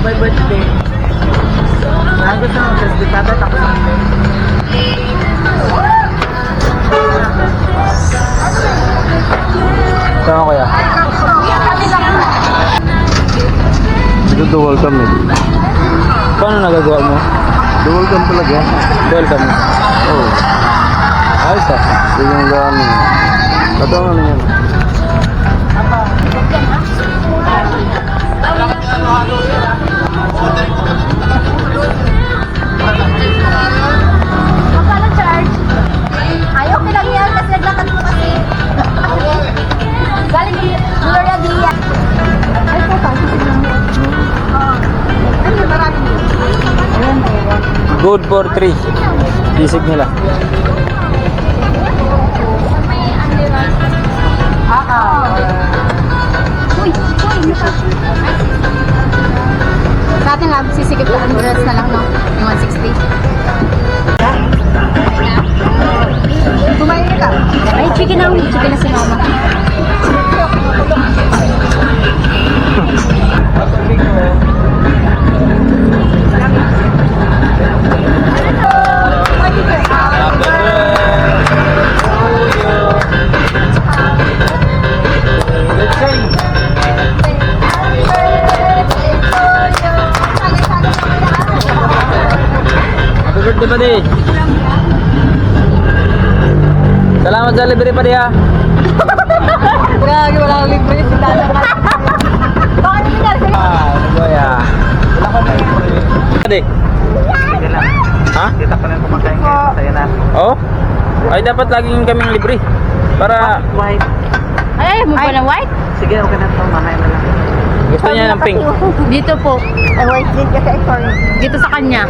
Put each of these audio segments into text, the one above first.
may birthday. Gusto mo, kasi di tata, tapos ang Saan ako kaya? Ito dual cam eh. Paano nagagawa mo? Dual cam talaga. Dual cam? Oo. Ayos ah. Ito yung gano'n. Ito ano yan? Magkano charge? Ayaw ko lang yan kasi naglakad ko kasi. Galing Gloria Dia. Ay, po pa. Ano yung marami? Good for 3. Isig nila. Uy, sa atin lang, sisigip na ambulance na lang, no? Yung 160. Kumain ka? Ay, chicken na si mama. Birthday pa di. Salamat sa libre pa di ha. Grabe, wala akong libre. Sila na ka. Bakit hindi ka? Goya. Wala ko na libre. Sige lang. Ha? Kita pa rin kumakain ngayon. Sa'yo na. Oh? Ay dapat laging kaming libre. Para White. Ay, mo pa ng white? Sige, okay na ito. Mamaya na lang. gusto niya ng pink. Dito po. Ay, white din kasi sorry. Dito sa kanya.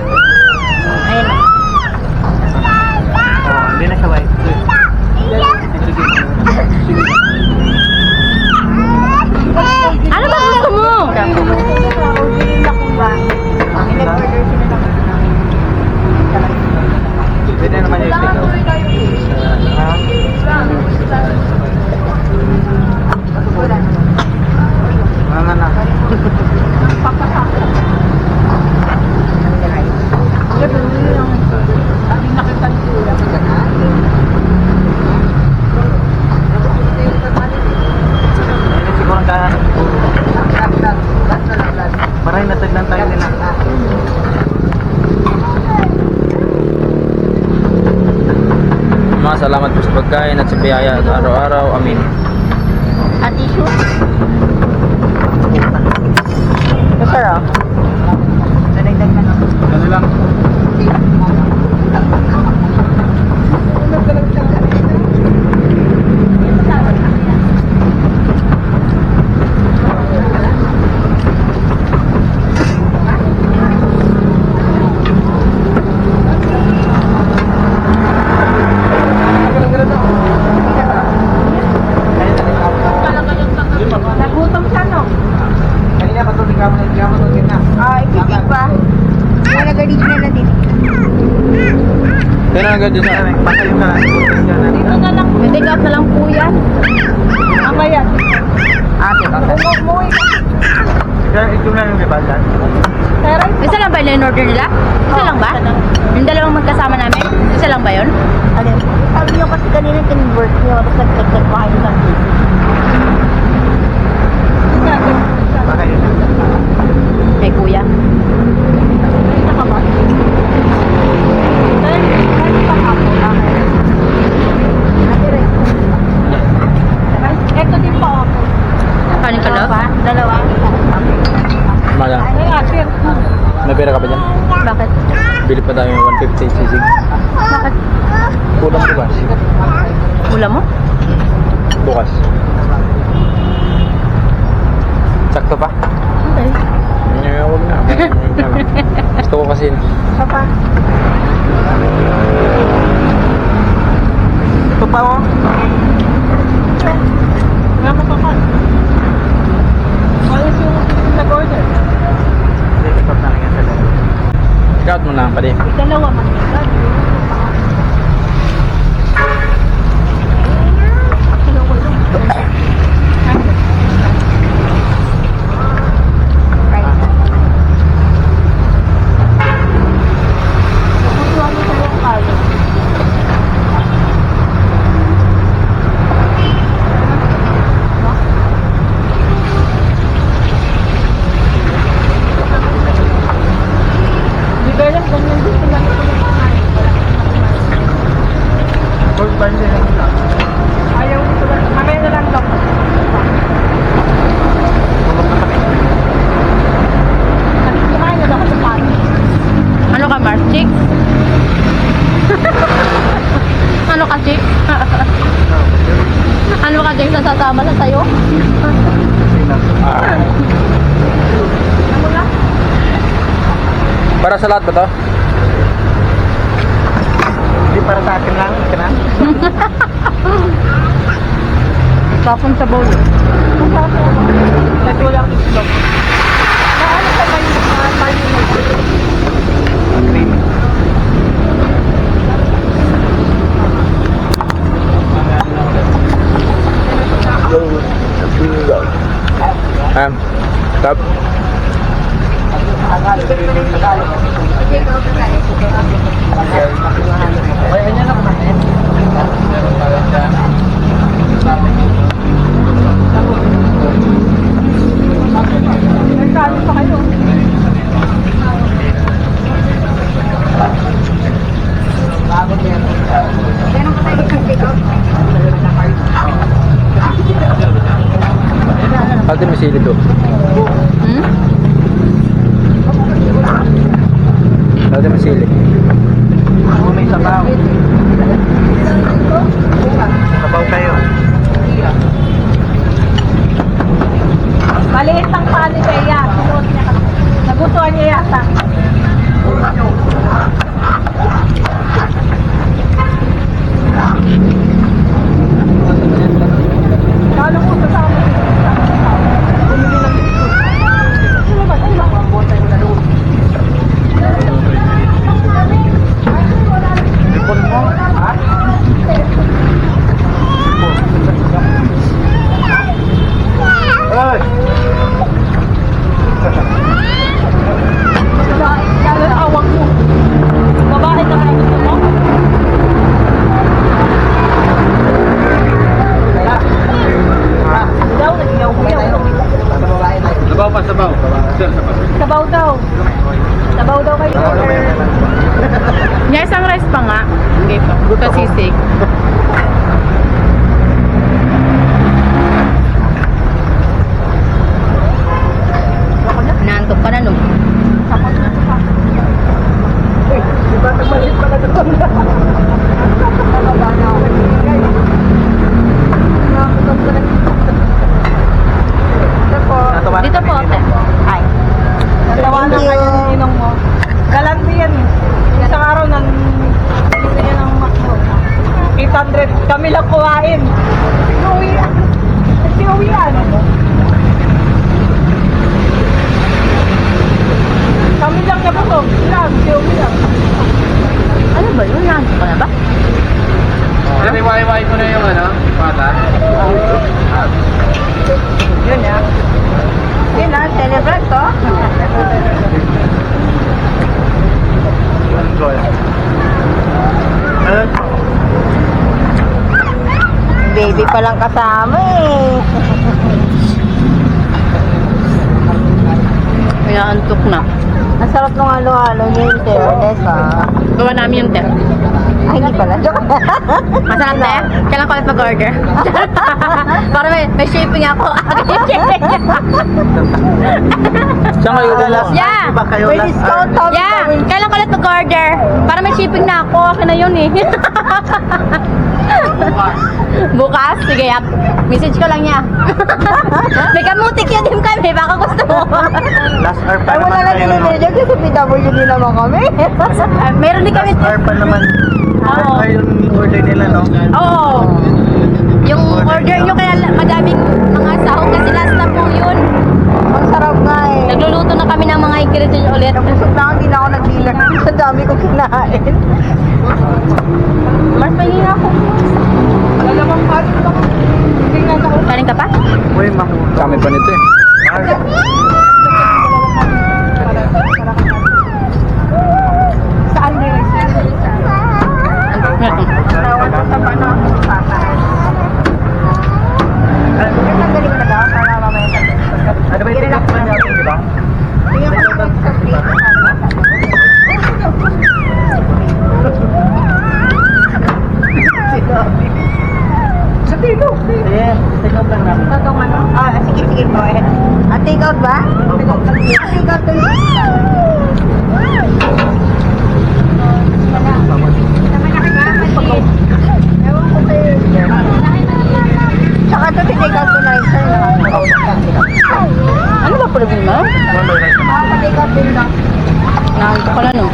Ayun. Oh, hindi na siya white. Ano ba gusto mo? Pwede naman yung take out. Mama na. Siguro ka. Maray nataglan tayo nila. Mga salamat po sa pagkain at sa biyaya at araw-araw. Amin. At issue? Masarap. Nanagdag na lang. Ano lang? Nagutom siya, no? Kanina patulog ka mo na. Ipitik pa. Ay, nag-reach na na din. Kaya agad dyan sa amin. Patayo ka lang. Dito na lang. May take out na lang po yan. Ang kaya? Ate, Umuwi ka. Kaya ito na yung ribaldan. Isa lang ba yun yung order nila? Isa lang ba? Yung dalawang magkasama namin? Isa lang ba yun? Ano? Sabi niyo kasi kanina convert niyo tapos nagtagtag pa kayo ng Patayo. Ay, kuya. Ito din po ako. Kanin ka lang? Dalawa. Malang. Ay, ate. May pera ka ba dyan? Bakit? Bili pa tayo yung 150 sisig. Bakit? Kulang bukas. Ulam mo? Bukas. Sakto pa? Okay. Huwag na. Gusto ko kasi. Papa. Ito pa oh. Nga mo pa. Ayos yung nag-order. Stop na lang yan sa loob. Scout mo lang pali. Dalawa man. kasama na sa'yo. Para sa lahat ba to? Hindi para sa akin lang. Ika na. Tapon sa bowl. Ito lang itlog. Naano ka ba yung mga tayo na creamy? Tap. Ate, may sili to. Hmm? Ate, may sili. Ako may sabaw. Sabaw kayo. Maliit ang paa ni Bea. Nagustuhan niya yata. Kalo mo sa sama. Ipon mo. Ha? Ay! Kalo awak mo. Babae na kaya gusto mo? Daw, nag-iyaw-iyaw. Sabaw pa, sabaw. Sir, sabaw. Sabaw daw. Sabaw daw kayo. Yes, ang rice pa nga. Okay pa. Kasisig. Naantok ka na, no? Diba nagmalit pala doon? Dito po, ate. Ay. Natawanan kayo ng ninong mo. Galante yan eh. Isang araw nang dito yan ang makmo. 800. Kami lang kuhain. Sinuwian. Sinuwian. Kami lang nabusog. Lang. Sinuwian. Ano ba yun? Naantok ka na ba? Sir, iwaiwai ko na yung ano, pata. Yun ya. Yun na. Celebrate to. Baby pa lang kasama eh. Inaantok na. Ang sarap ng halo-halo niya yung fairness ah. Gawa namin yung te. Ay, hindi pala. Joke. Masarap te? Kailan ko ulit mag-order? Para may shipping ako. Saan kayo kumuha? Yeah! May discount kami. Yeah! Kailan ko ulit mag-order? Para may shipping na ako. Akin na yun eh. Bukas? Sige, yak. Message ko lang niya. May kamutik yun din kami. Baka gusto mo. Last hour pa naman kayo. Ay, wala lang din kasi PWD naman kami. Meron din kami. Last hour pa naman. Oo. Ay, yung order nila, no? Oo. Yung order nyo kaya madaming mga sahog kasi last na po yun. Ang sarap nga eh. Nagluluto na kami ng mga ingredients ulit. Nabusog na ako, hindi na ako nag-dealer. Sa dami kong kinain. Mas pahingin ako. Dalawang kanin lang. Tingnan ako. Kanin ka pa? Uy, mahulog. Kami pa nito eh. Saan din? Tawag ko sa paano ako sa papa. Tanggalin ko na daw para mamaya tanggalin. Ano ba yung tinakpan natin, di ba? Tingnan ko sa plate. Sa tito. Yes, take out lang namin. Tatong ano? Ah, sige, go ahead. Take out ba? Take out lang. Take out lang. Tsaka ito, take out Nakakita ko na no.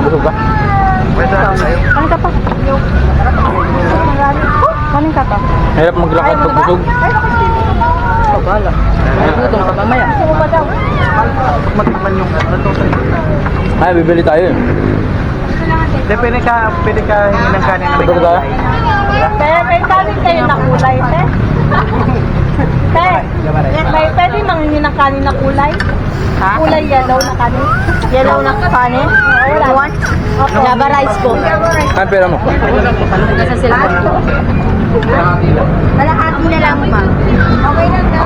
Busog ka? Kanin ka pa. Kanin ka pa. Hirap maglakad pag busog. Pagala. Gutom ka mamaya. Magtaman yung ano to. Ay, bibili tayo eh. Hindi, pwede ka hingi ng kanin na may Busog tayo? May kanin kayo na kulay, te. Te, pwede manghingi ng kanin na kulay? Ha? Kulay yellow na kanin. Yellow na kanin? You want? Java rice po. Ay, pera mo. Nasa cellphone. Kalahati na lang, ma'am. Okay lang daw.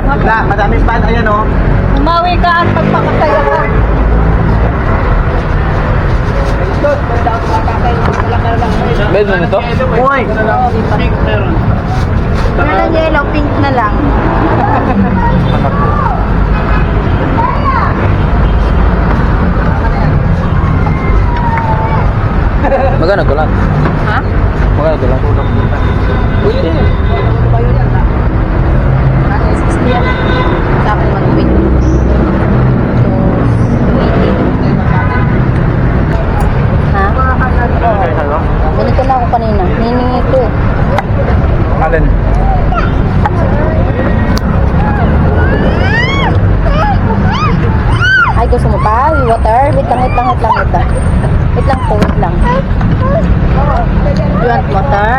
Wala, madami pa. Ayan o. Umawi ka at magpakasaya ka. Bed mo nito? Uy! Wala lang yellow, pink na lang. Magkano to lang? Ha? Magkano to lang? Pwede. Sa akin naman, wait. Ha? Ganito na ako kanina. Hiningi ko eh. Alin? Ay, gusto mo pa? Water? Wait lang. Wait lang po, wait lang. You want water?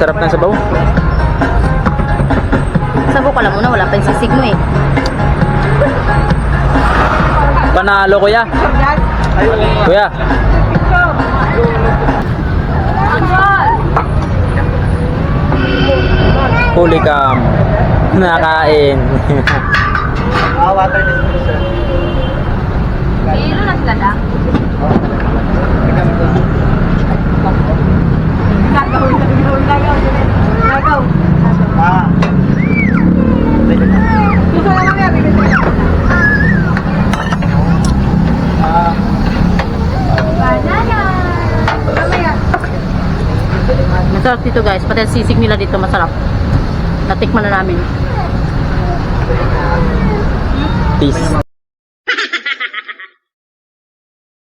Sarap ng sabaw. Sabo ka lang muna, wala pa yung sisig mo eh. Panalo, kuya. Kuya. Huli ka. Nakain. Water dispenser. Ilo na sila lang. Ah. Masarap dito guys, pati ang sisig nila dito masarap. Natikman na namin. Tasty.